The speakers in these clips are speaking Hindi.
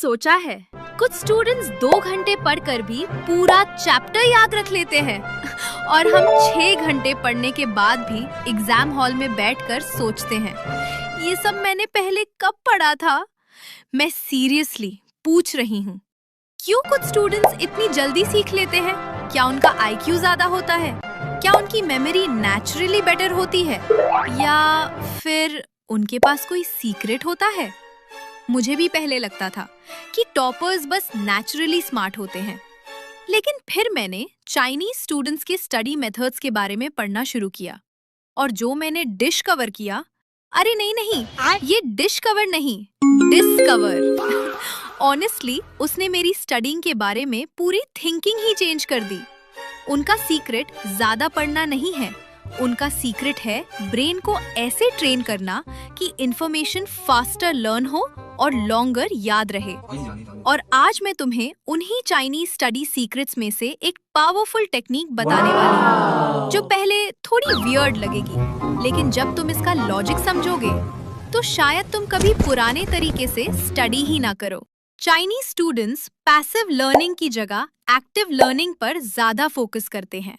सोचा है कुछ स्टूडेंट्स 2 घंटे पढ़कर भी पूरा चैप्टर याद रख लेते हैं और हम 6 घंटे पढ़ने के बाद भी एग्जाम हॉल में बैठकर सोचते हैं ये सब मैंने पहले कब पढ़ा था। मैं सीरियसली पूछ रही हूँ, क्यों कुछ स्टूडेंट्स इतनी जल्दी सीख लेते हैं? क्या उनका आईक्यू ज्यादा होता है? क्या उनकी मेमोरी नेचुरली बेटर होती है, या फिर उनके पास कोई सीक्रेट होता है? मुझे भी पहले लगता था कि टॉपर्स बस नेचुरली स्मार्ट होते हैं, लेकिन फिर मैंने चाइनीज स्टूडेंट्स के स्टडी मेथड्स के बारे में पढ़ना शुरू किया और जो मैंने डिस्कवर किया, अरे नहीं, ये डिस्कवर नहीं, डिस्कवर। ऑनेस्टली उसने मेरी स्टडीइंग के बारे में पूरी थिंकिंग ही चेंज कर दी। उनका सीक्रेट ज्यादा पढ़ना नहीं है, उनका सीक्रेट है ब्रेन को ऐसे ट्रेन करना कि इंफॉर्मेशन फास्टर लर्न हो और लॉन्गर याद रहे। और आज मैं तुम्हें उन्हीं चाइनीज स्टडी सीक्रेट्स में से एक पावरफुल टेक्निक बताने वाली हूँ, जो पहले थोड़ी वियर्ड लगेगी, लेकिन जब तुम इसका लॉजिक समझोगे तो शायद तुम कभी पुराने तरीके से स्टडी ही ना करो। चाइनीज स्टूडेंट्स पैसिव लर्निंग की जगह एक्टिव लर्निंग पर ज्यादा फोकस करते हैं,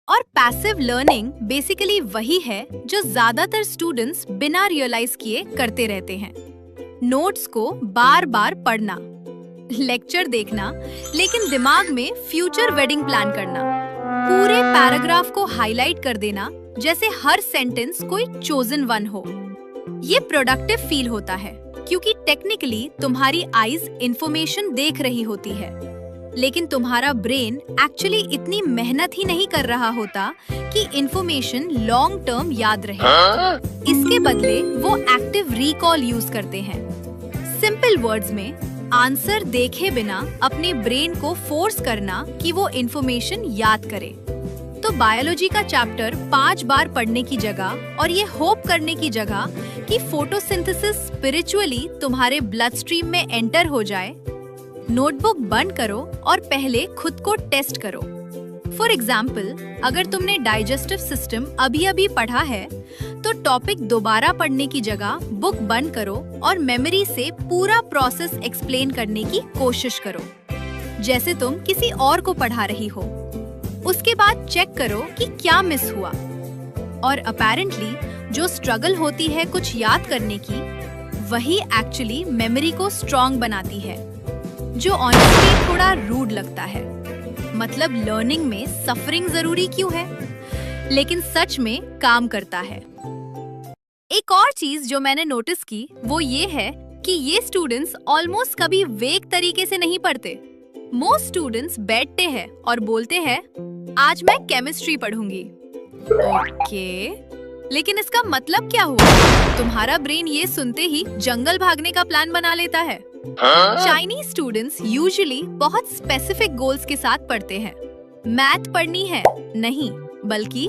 और पैसिव लर्निंग बेसिकली वही है जो ज्यादातर स्टूडेंट्स बिना रियलाइज किए करते रहते हैं। नोट्स को बार बार पढ़ना, लेक्चर देखना, लेकिन दिमाग में फ्यूचर वेडिंग प्लान करना, पूरे पैराग्राफ को हाईलाइट कर देना जैसे हर सेंटेंस कोई चोजन वन हो। ये प्रोडक्टिव फील होता है क्योंकि टेक्निकली तुम्हारी आईज इंफॉर्मेशन देख रही होती है, लेकिन तुम्हारा ब्रेन एक्चुअली इतनी मेहनत ही नहीं कर रहा होता कि इंफॉर्मेशन लॉन्ग टर्म याद रहे। इसके बदले वो एक्टिव रिकॉल यूज करते हैं। सिंपल वर्ड्स में आंसर देखे बिना अपने ब्रेन को फोर्स करना कि वो इंफॉर्मेशन याद करे। तो बायोलॉजी का चैप्टर 5 बार पढ़ने की जगह और ये होप करने की जगह कि फोटोसिंथेसिस स्पिरिचुअली तुम्हारे ब्लड स्ट्रीम में एंटर हो जाए, नोटबुक बंद करो और पहले खुद को टेस्ट करो। फॉर एग्जाम्पल, अगर तुमने डाइजेस्टिव सिस्टम अभी पढ़ा है तो टॉपिक दोबारा पढ़ने की जगह बुक बंद करो और मेमोरी से पूरा प्रोसेस एक्सप्लेन करने की कोशिश करो, जैसे तुम किसी और को पढ़ा रही हो। उसके बाद चेक करो कि क्या मिस हुआ। और अपेरेंटली जो स्ट्रगल होती है कुछ याद करने की, वही एक्चुअली मेमोरी को स्ट्रॉन्ग बनाती है, जो ऑनेस्टली थोड़ा रूड लगता है। मतलब लर्निंग में सफरिंग जरूरी क्यों है, लेकिन सच में काम करता है। एक और चीज जो मैंने नोटिस की वो ये है कि ये स्टूडेंट्स ऑलमोस्ट कभी वेग तरीके से नहीं पढ़ते। मोस्ट स्टूडेंट्स बैठते हैं और बोलते हैं आज मैं केमिस्ट्री पढ़ूंगी। ओके, लेकिन इसका मतलब क्या हुआ? तुम्हारा ब्रेन ये सुनते ही जंगल भागने का प्लान बना लेता है। चाइनीज स्टूडेंट्स यूजुअली बहुत स्पेसिफिक गोल्स के साथ पढ़ते हैं। मैथ पढ़नी है नहीं, बल्कि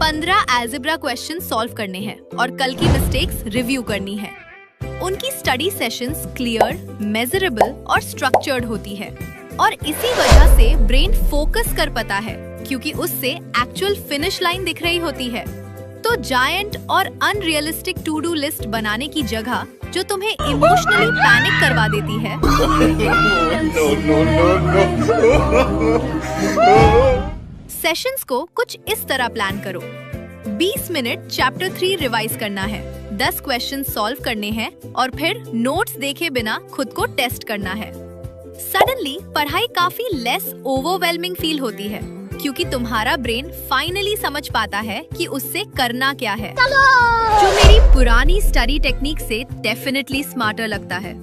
15 अलजेब्रा क्वेश्चन सॉल्व करने हैं और कल की मिस्टेक्स रिव्यू करनी है। उनकी स्टडी सेशंस क्लियर, मेजरेबल और स्ट्रक्चर्ड होती है, और इसी वजह से ब्रेन फोकस कर पाता है क्योंकि उससे एक्चुअल फिनिश लाइन दिख रही होती है। तो जायंट और अनरियलिस्टिक टू डू लिस्ट बनाने की जगह जो तुम्हें इमोशनली पैनिक करवा देती है, सेशंस को कुछ इस तरह प्लान करो। 20 मिनट चैप्टर 3 रिवाइज करना है, 10 क्वेश्चन सॉल्व करने हैं और फिर नोट्स देखे बिना खुद को टेस्ट करना है। सडनली पढ़ाई काफी लेस ओवरवेलमिंग फील होती है क्योंकि तुम्हारा ब्रेन फाइनली समझ पाता है कि उससे करना क्या है, जो मेरी पुरानी स्टडी टेक्निक से डेफिनेटली स्मार्टर लगता है,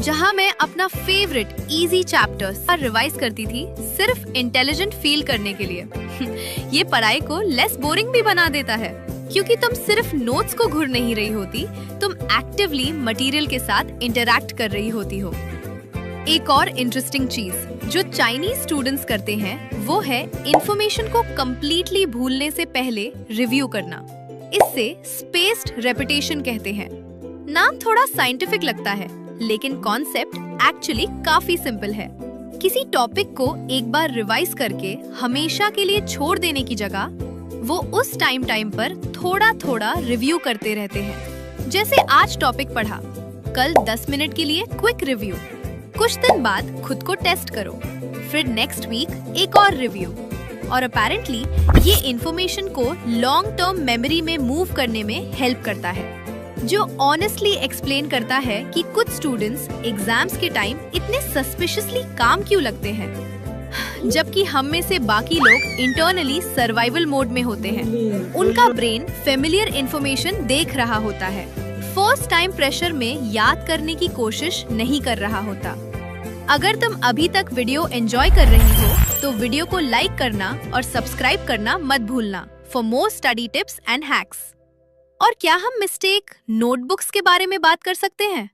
जहां मैं अपना फेवरेट इजी चैप्टर्स रिवाइज करती थी सिर्फ इंटेलिजेंट फील करने के लिए। ये पढ़ाई को लेस बोरिंग भी बना देता है क्योंकि तुम सिर्फ नोट्स को घूर नहीं रही होती, तुम एक्टिवली मटेरियल के साथ इंटरैक्ट कर रही होती हो। एक और इंटरेस्टिंग चीज जो चाइनीज स्टूडेंट्स करते हैं वो है इंफॉर्मेशन को कंप्लीटली भूलने से पहले रिव्यू करना। इससे स्पेस्ड रेपिटेशन कहते हैं। नाम थोड़ा साइंटिफिक लगता है, लेकिन कॉन्सेप्ट एक्चुअली काफी सिंपल है। किसी टॉपिक को एक बार रिवाइज करके हमेशा के लिए छोड़ देने की जगह वो उस टाइम पर थोड़ा थोड़ा रिव्यू करते रहते हैं। जैसे आज टॉपिक पढ़ा, कल 10 मिनट के लिए क्विक रिव्यू, कुछ दिन बाद खुद को टेस्ट करो, फिर नेक्स्ट वीक एक और रिव्यू। और अपेरेंटली ये इन्फॉर्मेशन को लॉन्ग टर्म मेमोरी में मूव करने में हेल्प करता है, जो ऑनेस्टली एक्सप्लेन करता है कि कुछ स्टूडेंट्स एग्जाम्स के टाइम इतने सस्पिशियसली काम क्यों लगते हैं, जबकि हम में से बाकी लोग इंटरनली सर्वाइवल मोड में होते हैं। उनका ब्रेन फेमिलियर इन्फॉर्मेशन देख रहा होता है, फर्स्ट टाइम प्रेशर में याद करने की कोशिश नहीं कर रहा होता। अगर तुम अभी तक वीडियो एंजॉय कर रही हो तो वीडियो को लाइक करना और सब्सक्राइब करना मत भूलना for more study tips and hacks. और क्या हम मिस्टेक नोटबुक्स के बारे में बात कर सकते हैं,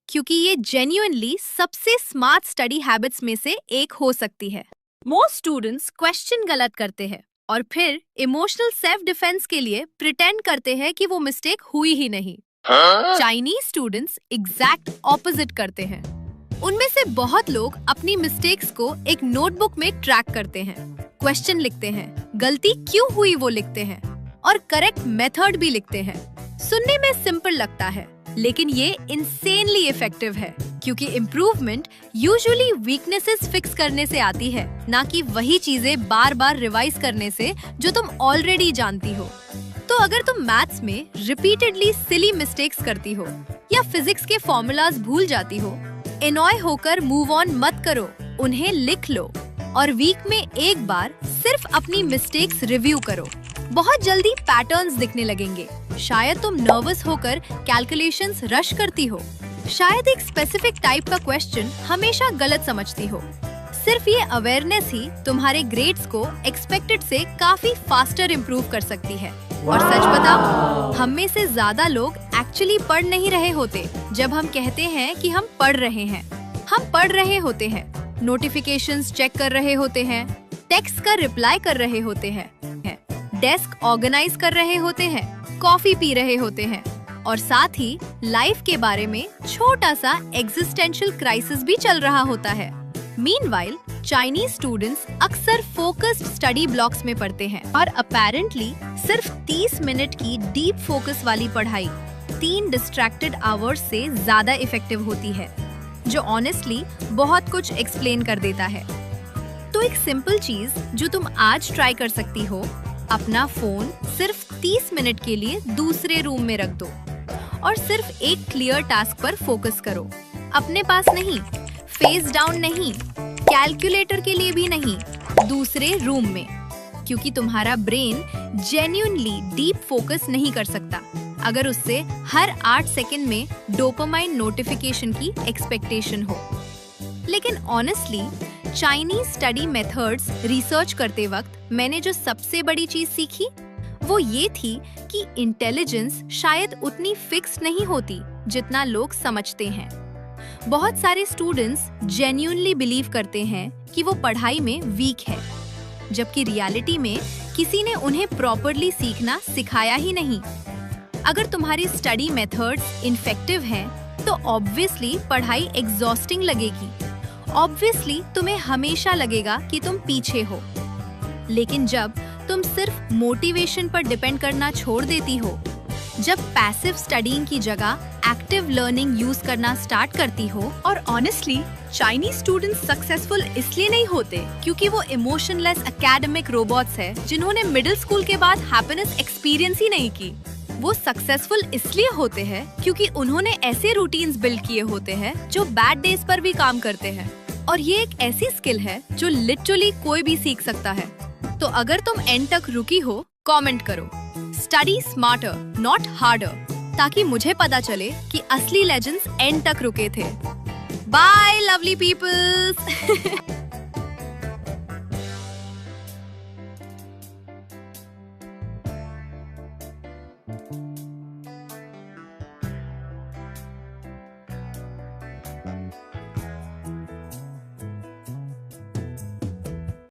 क्योंकि ये जेन्युइनली सबसे स्मार्ट स्टडी हैबिट्स में से एक हो सकती है। मोस्ट स्टूडेंट्स क्वेश्चन गलत करते हैं और फिर इमोशनल सेल्फ डिफेंस के लिए प्रिटेंड करते हैं कि वो मिस्टेक हुई ही नहीं। चाइनीज स्टूडेंट्स एग्जैक्ट ऑपोजिट करते हैं। उनमें से बहुत लोग अपनी मिस्टेक्स को एक नोटबुक में ट्रैक करते हैं, क्वेश्चन लिखते हैं, गलती क्यों हुई वो लिखते हैं और करेक्ट मेथड भी लिखते हैं। सुनने में सिंपल लगता है, लेकिन ये इंसेनली इफेक्टिव है, क्योंकि इम्प्रूवमेंट यूजुअली वीकनेसेस फिक्स करने से आती है, ना कि वही चीजें बार बार रिवाइज करने से जो तुम ऑलरेडी जानती हो। तो अगर तुम मैथ्स में रिपीटेडली सिली मिस्टेक्स करती हो या फिजिक्स के फॉर्मूलाज भूल जाती हो, एनॉय होकर मूव ऑन मत करो, उन्हें लिख लो और वीक में एक बार सिर्फ अपनी मिस्टेक्स रिव्यू करो। बहुत जल्दी पैटर्न्स दिखने लगेंगे। शायद तुम नर्वस होकर कैलकुलेशंस रश करती हो, शायद एक स्पेसिफिक टाइप का क्वेश्चन हमेशा गलत समझती हो। सिर्फ ये अवेयरनेस ही तुम्हारे ग्रेड्स को एक्सपेक्टेड से काफी फास्टर इम्प्रूव कर सकती है। और सच बताओ, हम में से ज्यादा लोग एक्चुअली पढ़ नहीं रहे होते। जब हम कहते हैं कि हम पढ़ रहे हैं, हम पढ़ रहे होते हैं, नोटिफिकेशंस चेक कर रहे होते हैं, टेक्स्ट का रिप्लाई कर रहे होते हैं, डेस्क ऑर्गेनाइज कर रहे होते हैं, कॉफी पी रहे होते हैं और साथ ही लाइफ के बारे में छोटा सा एग्जिस्टेंशियल क्राइसिस भी चल रहा होता है। मीनवाइल चाइनीज स्टूडेंट्स अक्सर फोकस्ड स्टडी ब्लॉक्स में पढ़ते हैं और अपेरेंटली सिर्फ 30 मिनट की डीप फोकस वाली पढ़ाई 3 डिस्ट्रैक्टेड आवर्स से ज्यादा इफेक्टिव होती है, जो ऑनेस्टली बहुत कुछ एक्सप्लेन कर देता है। तो एक सिंपल चीज जो तुम आज ट्राई कर सकती हो, अपना फोन सिर्फ 30 मिनट के लिए दूसरे रूम में रख दो और सिर्फ एक क्लियर टास्क पर फोकस करो। अपने पास नहीं, फेस डाउन नहीं, कैलकुलेटर के लिए भी नहीं, दूसरे रूम में, क्योंकि तुम्हारा ब्रेन जेन्युइनली डीप फोकस नहीं कर सकता अगर उससे हर 8 सेकंड में डोपामाइन नोटिफिकेशन की एक्सपेक्टेशन हो। लेकिन honestly Chinese study methods research करते वक्त मैंने जो सबसे बड़ी चीज सीखी वो ये थी कि इंटेलिजेंस शायद उतनी फिक्स नहीं होती जितना लोग समझते हैं। बहुत सारे स्टूडेंट्स जेन्युइनली बिलीव करते हैं कि वो पढ़ाई में वीक है, जबकि रियलिटी में किसी ने उन्हें प्रॉपरली सीखना सिखाया ही नहीं। अगर तुम्हारी स्टडी मेथड्स इफेक्टिव हैं, तो ऑब्वियसली पढ़ाई एग्जॉस्टिंग लगेगी। ऑब्वियसली तुम्हें हमेशा लगेगा कि तुम पीछे हो। लेकिन जब तुम सिर्फ मोटिवेशन पर डिपेंड करना छोड़ देती हो, जब पैसिव स्टडीइंग की जगह एक्टिव लर्निंग यूज करना स्टार्ट करती हो, और ऑनेस्टली चाइनीज स्टूडेंट्स सक्सेसफुल इसलिए नहीं होते क्योंकि वो इमोशनलेस एकेडमिक रोबोट्स हैं जिन्होंने मिडिल स्कूल के बाद हैप्पीनेस एक्सपीरियंस ही नहीं की। वो सक्सेसफुल इसलिए होते हैं क्योंकि उन्होंने ऐसे रूटीन्स बिल्ड किए होते हैं जो बैड डेज पर भी काम करते हैं। और ये एक ऐसी स्किल है जो लिटरली कोई भी सीख सकता है। तो अगर तुम एंड तक रुकी हो, कमेंट करो स्टडी स्मार्टर नॉट हार्डर, ताकि मुझे पता चले कि असली लेजेंड्स एंड तक रुके थे। Bye lovely peoples.